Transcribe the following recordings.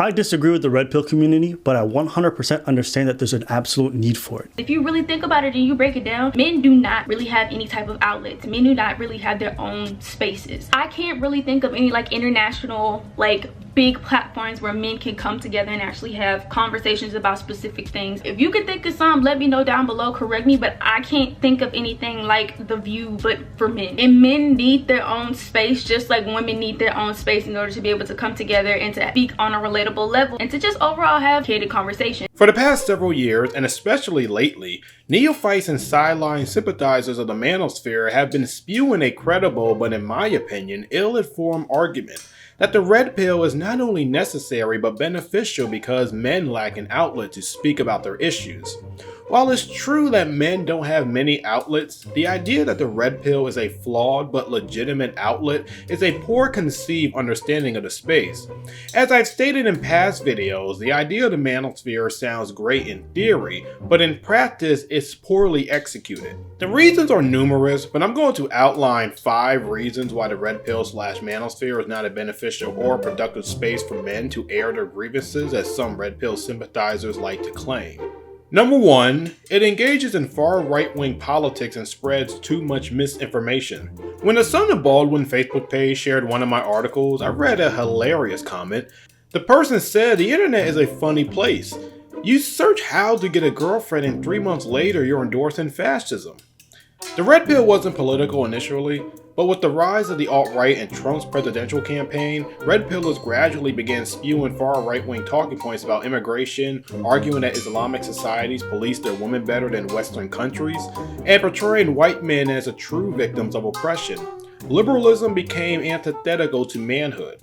I disagree with the red pill community, but I 100% understand that there's an absolute need for it. If you really think about it and you break it down, men do not really have any type of outlets. Men do not really have their own spaces. I can't really think of any like international, like big platforms where men can come together and actually have conversations about specific things. If you can think of some, let me know down below, correct me, but I can't think of anything like The View but for men. And men need their own space just like women need their own space in order to be able to come together and to speak on a relatable level and to just overall have candid conversation. For the past several years, and especially lately, neophytes and sideline sympathizers of the Manosphere have been spewing a credible, but in my opinion, ill-informed argument that the red pill is not only necessary but beneficial because men lack an outlet to speak about their issues. While it's true that men don't have many outlets, the idea that the red pill is a flawed but legitimate outlet is a poor conceived understanding of the space. As I've stated in past videos, the idea of the Manosphere sounds great in theory, but in practice it's poorly executed. The reasons are numerous, but I'm going to outline 5 reasons why the red pill / Manosphere is not a beneficial or productive space for men to air their grievances, as some red pill sympathizers like to claim. Number 1, it engages in far right-wing politics and spreads too much misinformation. When the Son of Baldwin Facebook page shared one of my articles, I read a hilarious comment. The person said, "The internet is a funny place. You search how to get a girlfriend and 3 months later you're endorsing fascism." The red pill wasn't political initially, but with the rise of the alt-right and Trump's presidential campaign, red pillers gradually began spewing far right-wing talking points about immigration, arguing that Islamic societies police their women better than Western countries, and portraying white men as the true victims of oppression. Liberalism became antithetical to manhood.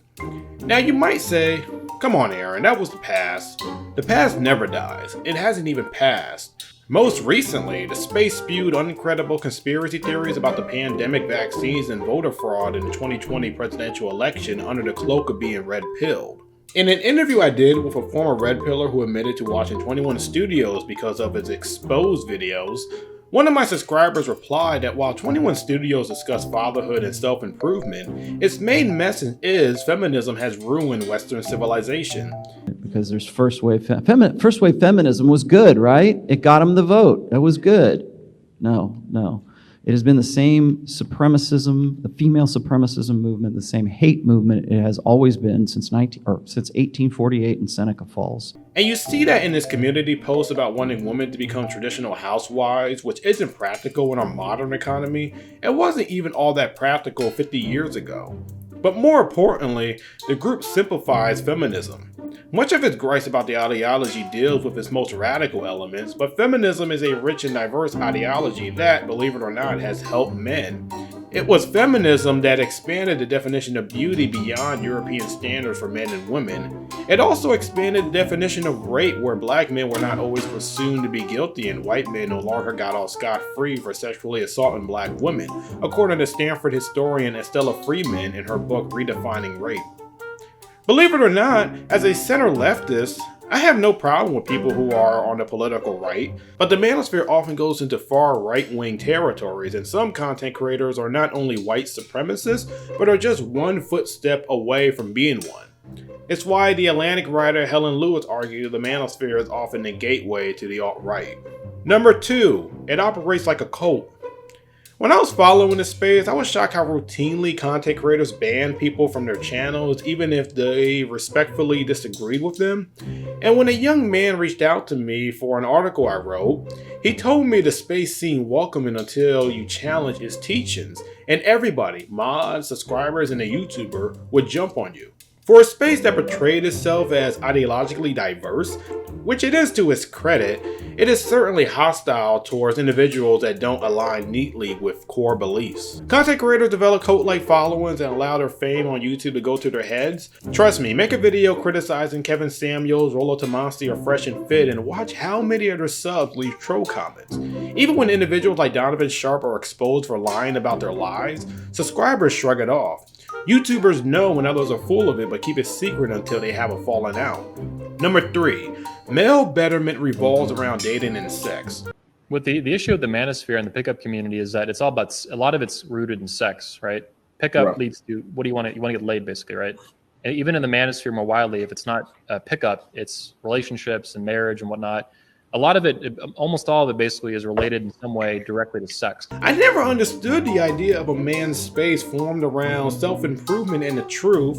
Now you might say, come on Aaron, that was the past. The past never dies. It hasn't even passed. Most recently, the space spewed uncredible conspiracy theories about the pandemic, vaccines, and voter fraud in the 2020 presidential election under the cloak of being red-pilled. In an interview I did with a former red pillar who admitted to watching 21 Studios because of its exposed videos, one of my subscribers replied that while 21 Studios discuss fatherhood and self-improvement, its main message is feminism has ruined Western civilization. Because there's first wave feminism was good, right? It got them the vote. That was good. No. It has been the same supremacism, the female supremacism movement, the same hate movement it has always been since 1848 in Seneca Falls. And you see that in this community post about wanting women to become traditional housewives, which isn't practical in our modern economy. It wasn't even all that practical 50 years ago. But more importantly, the group simplifies feminism. Much of its gripes about the ideology deals with its most radical elements, but feminism is a rich and diverse ideology that, believe it or not, has helped men. It was feminism that expanded the definition of beauty beyond European standards for men and women. It also expanded the definition of rape, where black men were not always presumed to be guilty and white men no longer got off scot-free for sexually assaulting black women, according to Stanford historian Estella Freeman in her book Redefining Rape. Believe it or not, as a center leftist, I have no problem with people who are on the political right, but the Manosphere often goes into far right-wing territories, and some content creators are not only white supremacists, but are just one footstep away from being one. It's why the Atlantic writer Helen Lewis argued the Manosphere is often a gateway to the alt-right. Number 2, it operates like a cult. When I was following this space, I was shocked how routinely content creators ban people from their channels even if they respectfully disagreed with them. And when a young man reached out to me for an article I wrote, he told me the space seemed welcoming until you challenge its teachings, and everybody, mods, subscribers, and a YouTuber would jump on you. For a space that portrayed itself as ideologically diverse, which it is to its credit, it is certainly hostile towards individuals that don't align neatly with core beliefs. Content creators develop cult-like followings and allow their fame on YouTube to go to their heads. Trust me, make a video criticizing Kevin Samuels, Rollo Tomassi, or Fresh and Fit and watch how many of their subs leave troll comments. Even when individuals like Donovan Sharp are exposed for lying about their lies, subscribers shrug it off. YouTubers know when others are full of it but keep it secret until they have a falling out. Number 3, male betterment revolves around dating and sex. With the issue of the manosphere and the pickup community is that it's all about, a lot of it's rooted in sex, right? Pickup leads to, what do you want to get laid basically, right? And even in the manosphere more widely, if it's not pickup, it's relationships and marriage and whatnot. A lot of it, almost all of it basically is related in some way directly to sex. I never understood the idea of a man's space formed around self-improvement and the truth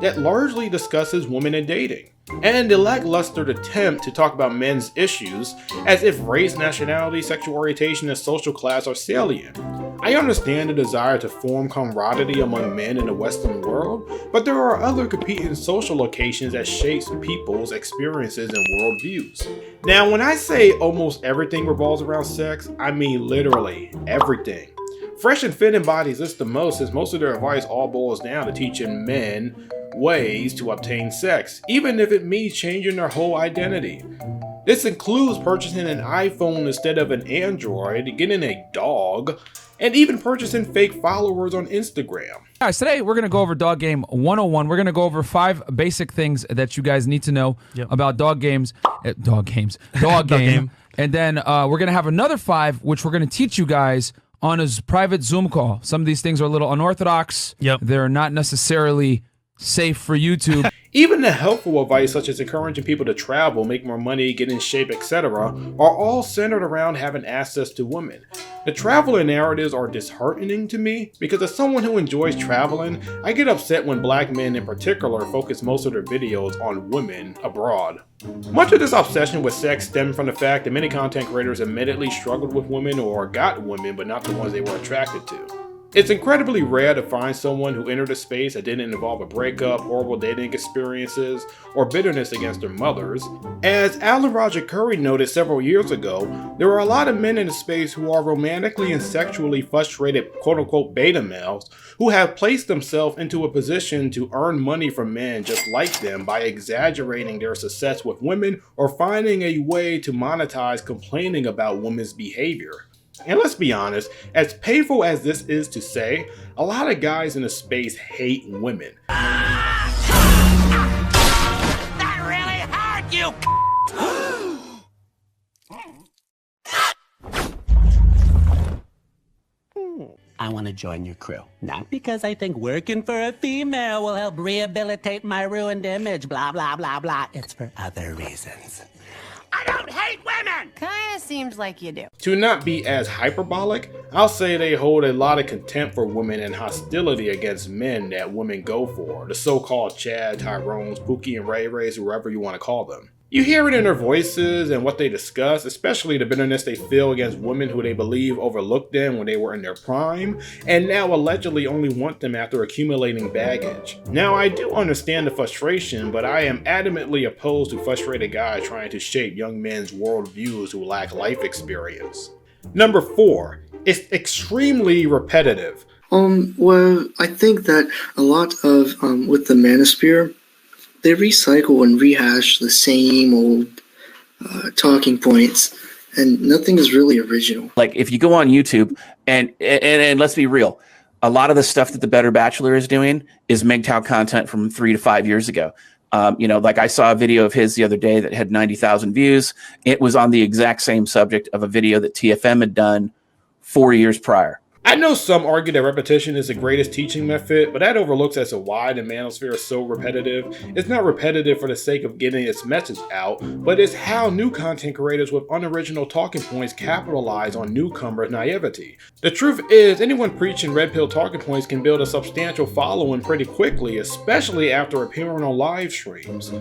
that largely discusses women and dating, and the lackluster attempt to talk about men's issues as if race, nationality, sexual orientation, and social class are salient. I understand the desire to form camaraderie among men in the Western world, but there are other competing social locations that shapes people's experiences and worldviews. Now, when I say almost everything revolves around sex, I mean literally everything. Fresh and Fit embodies this the most, since most of their advice all boils down to teaching men ways to obtain sex, even if it means changing their whole identity. This includes purchasing an iPhone instead of an Android, getting a dog, and even purchasing fake followers on Instagram. Guys, today we're going to go over Dog Game 101. We're going to go over 5 basic things that you guys need to know about dog games. Dog game. And then we're going to have another 5, which we're going to teach you guys on a private Zoom call. Some of these things are a little unorthodox. They're not necessarily safe for YouTube. Even the helpful advice such as encouraging people to travel, make more money, get in shape, etc. are all centered around having access to women. The traveler narratives are disheartening to me because as someone who enjoys traveling, I get upset when black men in particular focus most of their videos on women abroad. Much of this obsession with sex stemmed from the fact that many content creators admittedly struggled with women or got women but not the ones they were attracted to. It's incredibly rare to find someone who entered a space that didn't involve a breakup, horrible dating experiences, or bitterness against their mothers. As Alan Roger Curry noted several years ago, there are a lot of men in the space who are romantically and sexually frustrated quote-unquote beta males who have placed themselves into a position to earn money from men just like them by exaggerating their success with women or finding a way to monetize complaining about women's behavior. And let's be honest, as painful as this is to say, a lot of guys in the space hate women. That really hurt, you I want to join your crew. Not because I think working for a female will help rehabilitate my ruined image, blah, blah, blah, blah. It's for other reasons. I don't hate women! Kinda seems like you do. To not be as hyperbolic, I'll say they hold a lot of contempt for women and hostility against men that women go for, the so-called Chad, Tyrones, Pookie, and Ray Rays, whoever you want to call them. You hear it in their voices and what they discuss, especially the bitterness they feel against women who they believe overlooked them when they were in their prime, and now allegedly only want them after accumulating baggage. Now, I do understand the frustration, but I am adamantly opposed to frustrated guys trying to shape young men's worldviews who lack life experience. Number 4, it's extremely repetitive. Well, I think that a lot of, with the Manosphere, they recycle and rehash the same old talking points, and nothing is really original. Like if you go on YouTube and let's be real, a lot of the stuff that the Better Bachelor is doing is MGTOW content from 3 to 5 years ago. Like I saw a video of his the other day that had 90,000 views. It was on the exact same subject of a video that TFM had done 4 years prior. I know some argue that repetition is the greatest teaching method, but that overlooks as to why the Manosphere is so repetitive. It's not repetitive for the sake of getting its message out, but it's how new content creators with unoriginal talking points capitalize on newcomers' naivety. The truth is, anyone preaching red pill talking points can build a substantial following pretty quickly, especially after appearing on live streams.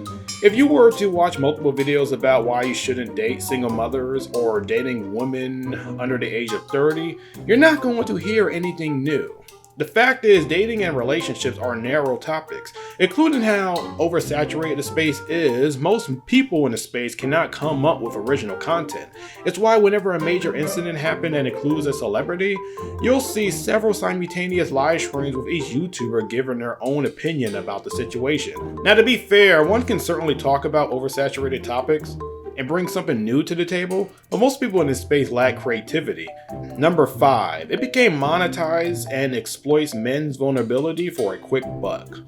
If you were to watch multiple videos about why you shouldn't date single mothers or dating women under the age of 30, you're not going to hear anything new. The fact is, dating and relationships are narrow topics, including how oversaturated the space is. Most people in the space cannot come up with original content. It's why whenever a major incident happens that includes a celebrity, you'll see several simultaneous live streams with each YouTuber giving their own opinion about the situation. Now, to be fair, one can certainly talk about oversaturated topics and bring something new to the table, but most people in this space lack creativity. Number 5, it became monetized and exploits men's vulnerability for a quick buck.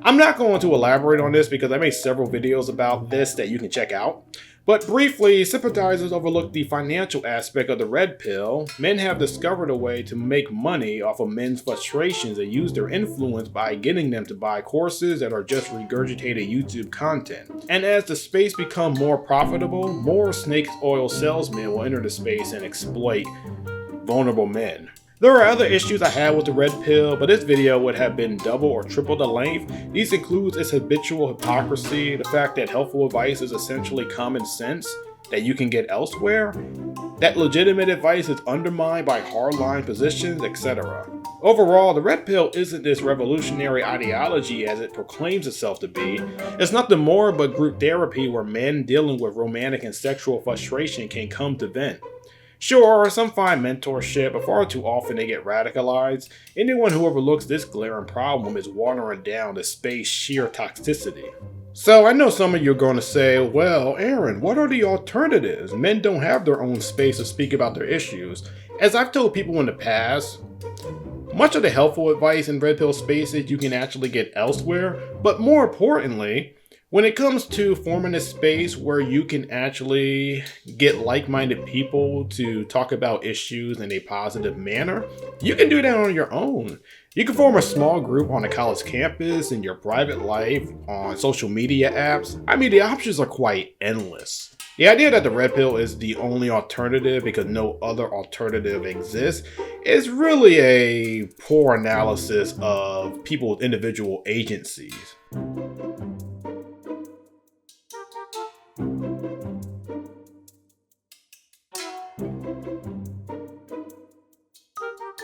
I'm not going to elaborate on this because I made several videos about this that you can check out, But briefly, sympathizers overlook the financial aspect of the red pill. Men have discovered a way to make money off of men's frustrations and use their influence by getting them to buy courses that are just regurgitated YouTube content. And as the space becomes more profitable, more snake oil salesmen will enter the space and exploit vulnerable men. There are other issues I had with the red pill, but this video would have been double or triple the length. These includes its habitual hypocrisy, the fact that helpful advice is essentially common sense that you can get elsewhere, that legitimate advice is undermined by hardline positions, etc. Overall, the red pill isn't this revolutionary ideology as it proclaims itself to be. It's nothing more but group therapy where men dealing with romantic and sexual frustration can come to vent. Sure, some find mentorship, but far too often they get radicalized. Anyone who overlooks this glaring problem is watering down the space's sheer toxicity. So I know some of you are going to say, well, Aaron, what are the alternatives? Men don't have their own space to speak about their issues. As I've told people in the past, much of the helpful advice in red pill spaces you can actually get elsewhere, but more importantly, when it comes to forming a space where you can actually get like-minded people to talk about issues in a positive manner, you can do that on your own. You can form a small group on a college campus, in your private life, on social media apps. I mean, the options are quite endless. The idea that the red pill is the only alternative because no other alternative exists is really a poor analysis of people's individual agencies.